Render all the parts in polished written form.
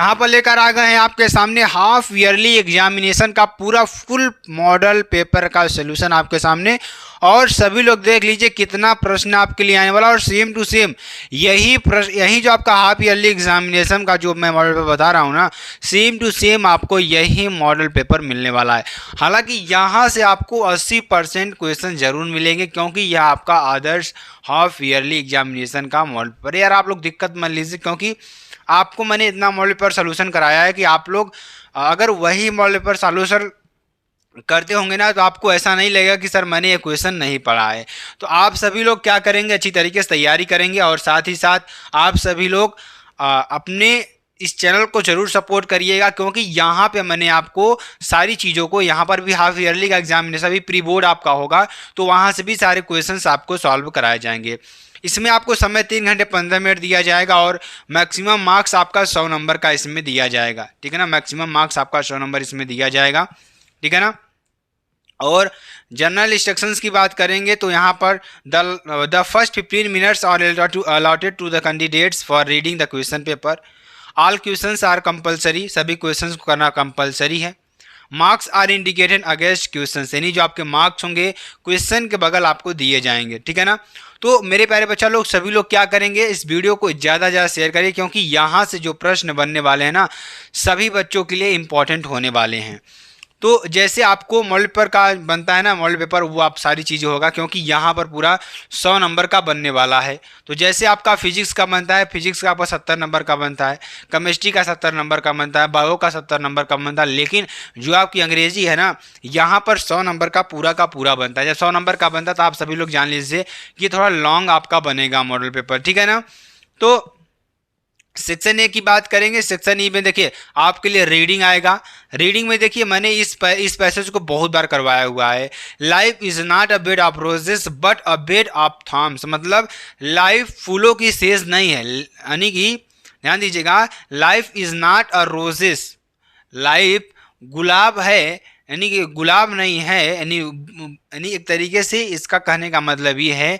यहाँ पर लेकर आ गए हैं आपके सामने हाफ ईयरली एग्जामिनेशन का पूरा फुल मॉडल पेपर का सोल्यूशन आपके सामने। और सभी लोग देख लीजिए कितना प्रश्न आपके लिए आने वाला, और सेम टू सेम यही जो आपका हाफ ईयरली एग्जामिनेशन का जो मैं मॉडल पेपर बता रहा हूँ ना, सेम टू सेम आपको यही मॉडल पेपर मिलने वाला है। हालांकि यहाँ से आपको 80% क्वेश्चन जरूर मिलेंगे, क्योंकि यह आपका आदर्श हाफ ईयरली एग्जामिनेशन का मॉडल पेपर। यार आप लोग दिक्कत मत लीजिए, क्योंकि आपको मैंने इतना मॉडल पेपर सोल्यूशन कराया है कि आप लोग अगर वही मॉडल पेपर सोल्यूशन करते होंगे ना, तो आपको ऐसा नहीं लगेगा कि सर मैंने ये क्वेश्चन नहीं पढ़ा है। तो आप सभी लोग क्या करेंगे, अच्छी तरीके से तैयारी करेंगे, और साथ ही साथ आप सभी लोग अपने इस चैनल को जरूर सपोर्ट करिएगा, क्योंकि यहाँ पे मैंने आपको सारी चीज़ों को, यहाँ पर भी हाफ ईयरली का एग्जामिनेशन भी प्री बोर्ड आपका होगा, तो वहाँ से भी सारे क्वेश्चंस आपको सॉल्व कराए जाएंगे। इसमें आपको समय 3 घंटे 15 मिनट दिया जाएगा, और मैक्सिमम मार्क्स आपका 100 नंबर का इसमें दिया जाएगा। ठीक है ना, मैक्सिमम मार्क्स आपका 100 नंबर इसमें दिया जाएगा। ठीक है ना। और जनरल इंस्ट्रक्शंस की बात करेंगे तो यहाँ पर the first 15 minutes are allotted to the candidates for reading the question paper. All questions are compulsory, सभी क्वेश्चंस को करना कंपलसरी है। Marks are indicated against question, यानी जो आपके मार्क्स होंगे क्वेश्चन के बगल आपको दिए जाएंगे। ठीक है ना। तो मेरे प्यारे बच्चा लोग, सभी लोग क्या करेंगे, इस वीडियो को ज़्यादा से ज़्यादा शेयर करिए, क्योंकि यहाँ से जो प्रश्न बनने वाले हैं ना, सभी बच्चों के लिए इंपॉर्टेंट होने वाले हैं। तो जैसे आपको मॉडल पेपर का बनता है ना मॉडल पेपर, वो आप सारी चीज़ें होगा, क्योंकि यहाँ पर पूरा 100 नंबर का बनने वाला है। तो जैसे आपका फिजिक्स का बनता है, फिजिक्स का आपका 70 नंबर का बनता है, केमिस्ट्री का 70 नंबर का बनता है, बायो का 70 नंबर का बनता है, लेकिन जो आपकी अंग्रेजी है ना, यहाँ पर 100 नंबर का पूरा बनता है। जब 100 नंबर का बनता है तो आप सभी लोग जान लीजिए कि थोड़ा लॉन्ग आपका बनेगा मॉडल पेपर। ठीक है ना। तो सेक्शन ए की बात करेंगे। सेक्शन ई में देखिए आपके लिए रीडिंग आएगा। रीडिंग में देखिए मैंने इस पैसेज को बहुत बार करवाया हुआ है। Life is not a bed of roses but a bed of thorns, मतलब लाइफ फूलों की सेज नहीं है, यानी कि ध्यान दीजिएगा, life is not a roses, life गुलाब है, यानी कि गुलाब नहीं है, यानी एक तरीके से इसका कहने का मतलब ये है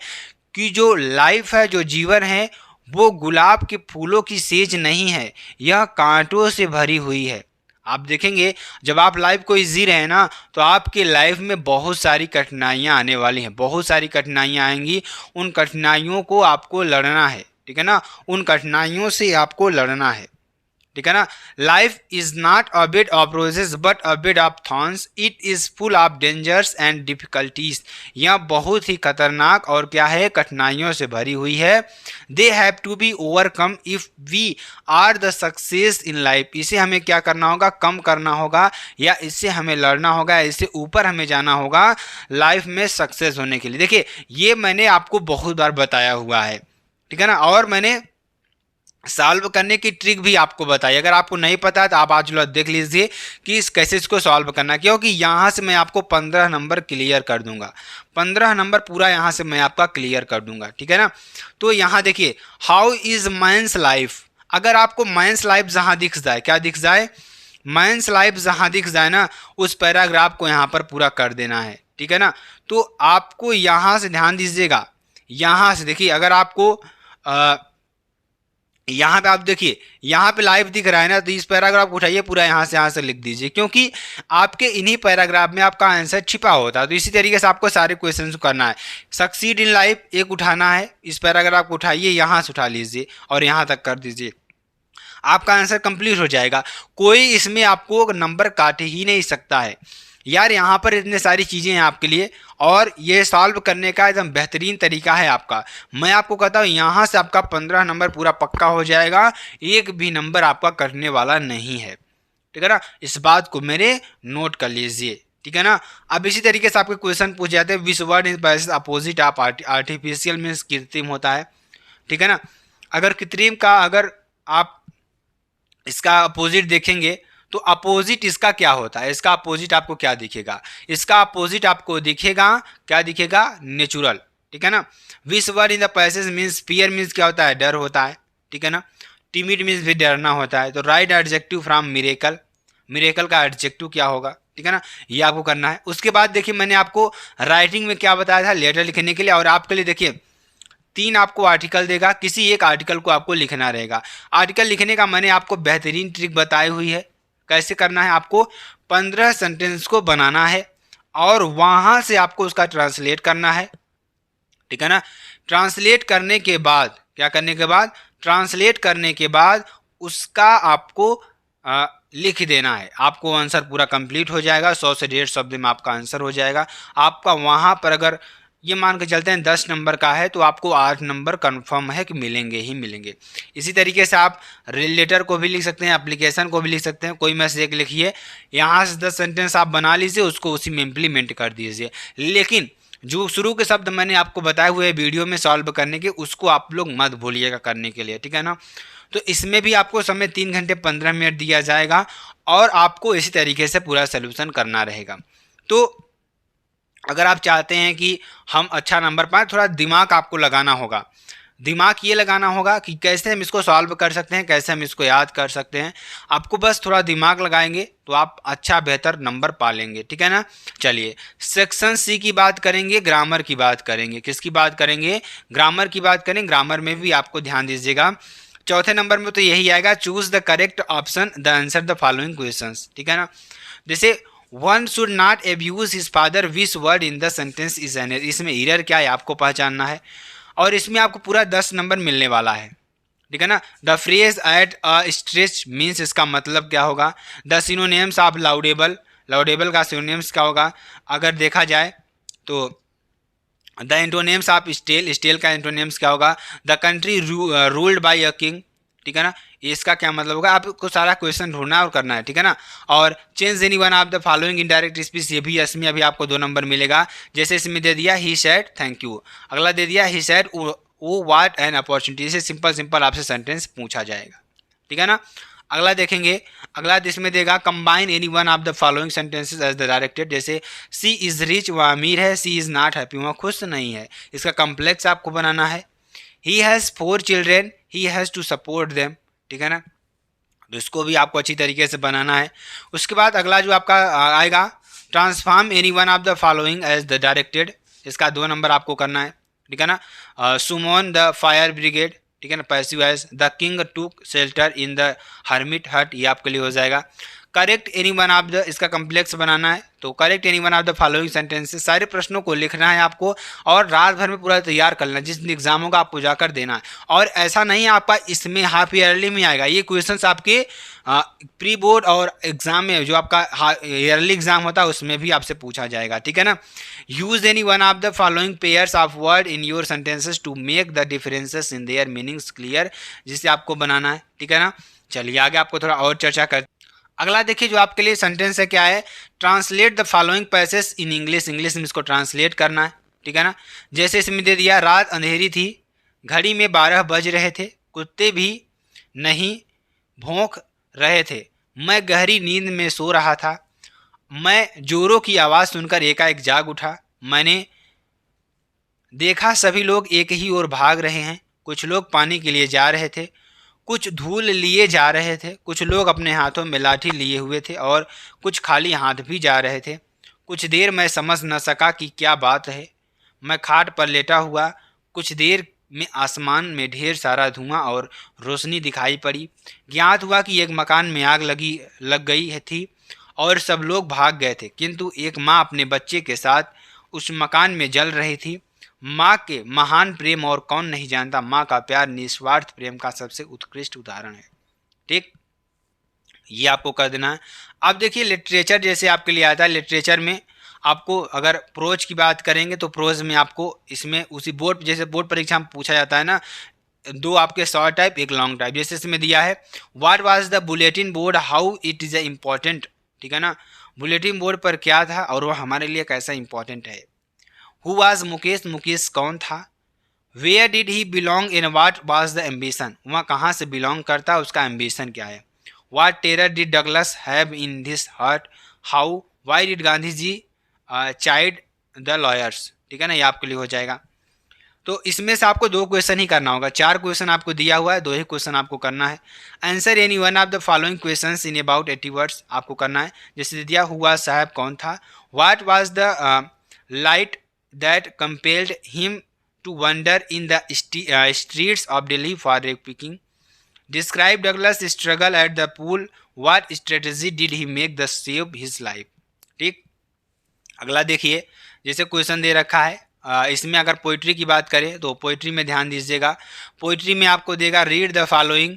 कि जो लाइफ है, जो जीवन है, वो गुलाब के फूलों की सेज नहीं है, यह कांटों से भरी हुई है। आप देखेंगे जब आप लाइफ को जी रहे हैं ना, तो आपके लाइफ में बहुत सारी कठिनाइयाँ आने वाली हैं, बहुत सारी कठिनाइयाँ आएंगी। उन कठिनाइयों को आपको लड़ना है। ठीक है ना, उन कठिनाइयों से आपको लड़ना है। ठीक है ना। Life is not a bed of roses but a bed of thorns, it is full of dangers and difficulties, यह बहुत ही खतरनाक और क्या है, कठिनाइयों से भरी हुई है। They have to be overcome if we are the success in life, इसे हमें क्या करना होगा, कम करना होगा, या इससे हमें लड़ना होगा, इससे ऊपर हमें जाना होगा लाइफ में सक्सेस होने के लिए। देखिए ये मैंने आपको बहुत बार बताया हुआ है। ठीक है ना। और मैंने सॉल्व करने की ट्रिक भी आपको बताइए। अगर आपको नहीं पता है तो आप आज लोग देख लीजिए कि इस कैसे इसको सॉल्व करना, क्योंकि यहाँ से मैं आपको 15 नंबर क्लियर कर दूंगा, 15 नंबर पूरा यहाँ से मैं आपका क्लियर कर दूंगा। ठीक है ना। तो यहाँ देखिए हाउ इज मैंस लाइफ, अगर आपको मैंस लाइफ जहाँ दिख जाए, क्या दिख जाए, मैंस लाइफ जहाँ दिख जाए ना, उस पैराग्राफ को यहाँ पर पूरा कर देना है। ठीक है ना। तो आपको यहाँ से ध्यान दीजिएगा, यहाँ से देखिए, अगर आपको यहाँ पे आप देखिए यहाँ पे लाइव दिख रहा है ना, तो इस पैराग्राफ को उठाइए, पूरा यहाँ से लिख दीजिए, क्योंकि आपके इन्हीं पैराग्राफ में आपका आंसर छिपा होता है। तो इसी तरीके से आपको सारे क्वेश्चन करना है। सक्सीड इन लाइफ एक उठाना है, इस पैराग्राफ को उठाइए, यहाँ से उठा लीजिए और यहाँ तक कर दीजिए, आपका आंसर कंप्लीट हो जाएगा। कोई इसमें आपको नंबर काट ही नहीं सकता है यार। यहाँ पर इतने सारी चीज़ें हैं आपके लिए, और ये सॉल्व करने का एकदम बेहतरीन तरीका है आपका। मैं आपको कहता हूँ यहाँ से आपका 15 नंबर पूरा पक्का हो जाएगा, एक भी नंबर आपका कटने वाला नहीं है। ठीक है ना, इस बात को मेरे नोट कर लीजिए। ठीक है ना। अब इसी तरीके से आपके क्वेश्चन पूछ जाते हैं, which word is basis opposite of artificial means कृत्रिम होता है। ठीक है ना। अगर कृत्रिम का अगर आप इसका अपोजिट देखेंगे तो अपोजिट इसका क्या होता है, इसका अपोजिट आपको क्या दिखेगा, इसका अपोजिट आपको दिखेगा, क्या दिखेगा, नेचुरल। ठीक है ना। Which word in the passage means, fear means क्या होता है, डर होता है। ठीक है ना। टिमिड मीन्स भी डरना होता है। तो right adjective from miracle, miracle का एडजेक्टिव क्या होगा। ठीक है ना, ये आपको करना है। उसके बाद देखिए मैंने आपको राइटिंग में क्या बताया था, लेटर लिखने के लिए, और आपके लिए देखिए 3 आपको आर्टिकल देगा, किसी एक आर्टिकल को आपको लिखना रहेगा। आर्टिकल लिखने का मैंने आपको बेहतरीन ट्रिक बताई हुई है, कैसे करना है। आपको 15 सेंटेंस को बनाना है और वहाँ से आपको उसका ट्रांसलेट करना है, ठीक है ना। ट्रांसलेट करने के बाद क्या करने के बाद, ट्रांसलेट करने के बाद उसका आपको लिख देना है। आपको आंसर पूरा कंप्लीट हो जाएगा, 100 से 150 शब्द में आपका आंसर हो जाएगा। आपका वहाँ पर अगर ये मान के चलते हैं 10 नंबर का है तो आपको 8 नंबर कंफर्म है कि मिलेंगे ही मिलेंगे। इसी तरीके से आप लेटर को भी लिख सकते हैं, एप्लीकेशन को भी लिख सकते हैं। कोई मैसेज एक लिखिए, यहाँ से 10 सेंटेंस आप बना लीजिए, उसको उसी में इम्प्लीमेंट कर दीजिए। लेकिन जो शुरू के शब्द मैंने आपको बताए हुए वीडियो में सॉल्व करने के, उसको आप लोग मत भूलिएगा करने के लिए, ठीक है ना। तो इसमें भी आपको समय 3 घंटे 15 मिनट दिया जाएगा और आपको इसी तरीके से पूरा सोल्यूशन करना रहेगा। तो अगर आप चाहते हैं कि हम अच्छा नंबर पाएँ, थोड़ा दिमाग आपको लगाना होगा। दिमाग ये लगाना होगा कि कैसे हम इसको सॉल्व कर सकते हैं, कैसे हम इसको याद कर सकते हैं। आपको बस थोड़ा दिमाग लगाएंगे तो आप अच्छा बेहतर नंबर पा लेंगे, ठीक है ना। चलिए सेक्शन सी की बात करेंगे, ग्रामर की बात करेंगे। किसकी बात करेंगे? ग्रामर की बात करें। ग्रामर में भी आपको ध्यान दीजिएगा, चौथे नंबर में तो यही आएगा, choose the correct option the answer the following questions, ठीक है ना। जैसे one should not abuse his father, which word in the sentence is an error. इसमें एरर क्या है आपको पहचानना है और इसमें आपको पूरा 10 नंबर मिलने वाला है, ठीक है ना। The phrase at a stretch means, इसका मतलब क्या होगा। The synonyms of laudable, laudable का सिनोनिम्स क्या होगा अगर देखा जाए तो। The antonyms of stale, stale का एंटोनिम्स क्या होगा। The country ruled by a king, ठीक है ना, इसका क्या मतलब होगा। आपको सारा क्वेश्चन ढूंढना और करना है, ठीक है ना। और change any one of the following indirect speech, ये भी इसमें अभी आपको 2 नंबर मिलेगा। जैसे इसमें दे दिया ही सेड थैंक यू, अगला दे दिया ही सेड वो व्हाट एन अपॉर्चुनिटी। इसे सिंपल सिंपल आपसे सेंटेंस पूछा जाएगा, ठीक है ना। अगला देखेंगे, अगला इसमें देगा combine any one of the following sentences as the directed. जैसे सी इज रिच, वह अमीर है। सी इज नॉट हैप्पी, वह खुश नहीं है। इसका कम्प्लेक्स आपको बनाना है। He has 4 children, he has to support them, ठीक है ना। तो इसको भी आपको अच्छी तरीके से बनाना है। उसके बाद अगला जो आपका आएगा, transform any one of the following as the directed. इसका 2 नंबर आपको करना है, ठीक है ना। सुमोन द फायर ब्रिगेड, ठीक है ना, पैसिव एज। द किंग टूक शेल्टर इन द हर्मिट हट, ये आपके लिए हो जाएगा। Correct any one of the, इसका कम्प्लेक्स बनाना है। तो correct any one of the following sentences, सारे प्रश्नों को लिखना है आपको और रात भर में पूरा तैयार करना है, जिस एग्जामों का आपको जाकर देना है। और ऐसा नहीं है आपका इसमें हाफ ईयरली में आएगा, ये क्वेश्चंस आपके प्री बोर्ड और एग्जाम में जो आपका ईयरली एग्जाम होता है उसमें भी आपसे पूछा जाएगा, ठीक है ना। Use any one of the following pairs of word in your sentences to make the differences in their meanings clear, जिसे आपको बनाना है, ठीक है ना। चलिए आगे आपको थोड़ा और चर्चा कर। अगला देखिए जो आपके लिए सेंटेंस है क्या है, translate the following passage in English. English में इसको ट्रांसलेट करना है, ठीक है ना। जैसे इसमें दे दिया, रात अंधेरी थी, घड़ी में 12 बज रहे थे, कुत्ते भी नहीं भौंक रहे थे, मैं गहरी नींद में सो रहा था, मैं जोरों की आवाज़ सुनकर एकाएक जाग उठा, मैंने देखा सभी लोग एक ही ओर भाग रहे हैं, कुछ लोग पानी के लिए जा रहे थे, कुछ धूल लिए जा रहे थे, कुछ लोग अपने हाथों में लाठी लिए हुए थे और कुछ खाली हाथ भी जा रहे थे। कुछ देर मैं समझ न सका कि क्या बात है, मैं खाट पर लेटा हुआ, कुछ देर में आसमान में ढेर सारा धुआं और रोशनी दिखाई पड़ी। ज्ञात हुआ कि एक मकान में आग लग गई थी और सब लोग भाग गए थे, किंतु एक माँ अपने बच्चे के साथ उस मकान में जल रही थी। माँ के महान प्रेम और कौन नहीं जानता, माँ का प्यार निस्वार्थ प्रेम का सबसे उत्कृष्ट उदाहरण है, ठीक, ये आपको कर देना है। अब देखिए लिटरेचर जैसे आपके लिए आता है, लिटरेचर में आपको अगर प्रोज की बात करेंगे तो प्रोज में आपको इसमें उसी बोर्ड, जैसे बोर्ड परीक्षा में पूछा जाता है ना, 2 आपके शॉर्ट टाइप 1 लॉन्ग टाइप। जैसे इसमें दिया है, what was the bulletin board, how it is important, ठीक है ना। बुलेटिन बोर्ड पर क्या था और वह हमारे लिए कैसा इंपॉर्टेंट है। हु वाज मुकेश, मुकेश कौन था। Where did he belong in what was the ambition, वह कहाँ से बिलोंग करता, उसका एम्बिशन क्या है। What terror did Douglas have in this heart, how why did Gandhi ji chide the lawyers, ठीक है ना, ये आपके लिए हो जाएगा। तो इसमें से आपको 2 क्वेश्चन ही करना होगा, 4 क्वेश्चन आपको दिया हुआ है, 2 ही क्वेश्चन आपको करना है। Answer any one of the following questions in about 80 words आपको करना है। जैसे दिया, हुआ साहब कौन था, what was the light that compelled him to wander in the streets of Delhi for a picking. Describe Douglas' struggle at the pool. What strategy did he make to save his life? ठीक, अगला देखिए, जैसे question दे रखा है, इसमें अगर poetry की बात करें तो पोइट्री में ध्यान दीजिएगा। पोइट्री में आपको देगा read the following,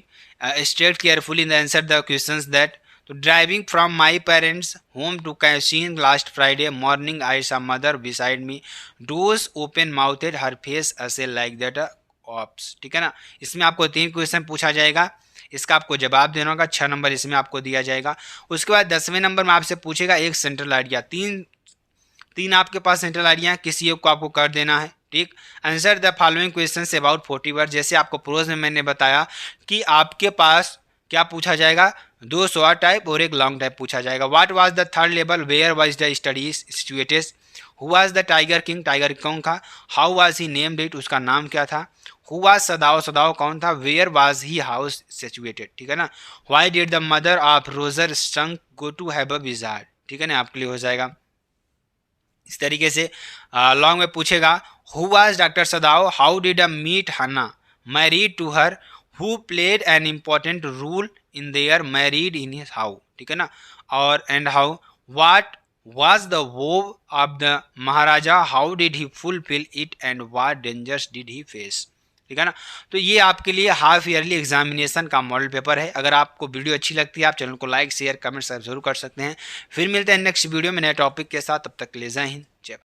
state carefully in the answer the questions that. तो driving from my parents home to Cochin last Friday morning I saw mother beside me, doze open mouthed her face ashen like that corpse. ठीक है ना, इसमें आपको 3 question पूछा जाएगा, इसका आपको जवाब देना होगा। 6 नंबर इसमें आपको दिया जाएगा। उसके बाद 10वें नंबर में आपसे पूछेगा एक सेंट्रल आइडिया। तीन आपके पास सेंट्रल आइडिया, किसी एक को आपको कर देना है। ठीक, answer the following question say about 40 word. जैसे आपको प्रोज में मैंने बताया कि आपके पास क्या पूछा जाएगा, 2 शॉर्ट टाइप और एक लॉन्ग टाइप पूछा जाएगा। What was the third level, where was the study situated, who was the tiger king, tiger कौन था, how was he named it, उसका नाम क्या था, हु वाज सदाओ, सदाओ कौन था, where was he house situated. ठीक है ना, why did the mother of Roger Skunk go to have a wizard. ठीक है ना, आपके लिए हो जाएगा। इस तरीके से लॉन्ग में पूछेगा who was doctor Sadao, how did a meet Hannah, married to her, who played an important role in their married in his how. ठीक है ना, और and how what was the vow of the maharaja, how did he fulfil it and what dangers did he face. ठीक है ना, तो ये आपके लिए हाफ ईयरली एग्जामिनेशन का मॉडल पेपर है। अगर आपको वीडियो अच्छी लगती है आप चैनल को लाइक शेयर कमेंट सब जरूर कर सकते हैं। फिर मिलते हैं नेक्स्ट वीडियो में नए टॉपिक के साथ, तब तक के लिए जय हिंद जय भारत।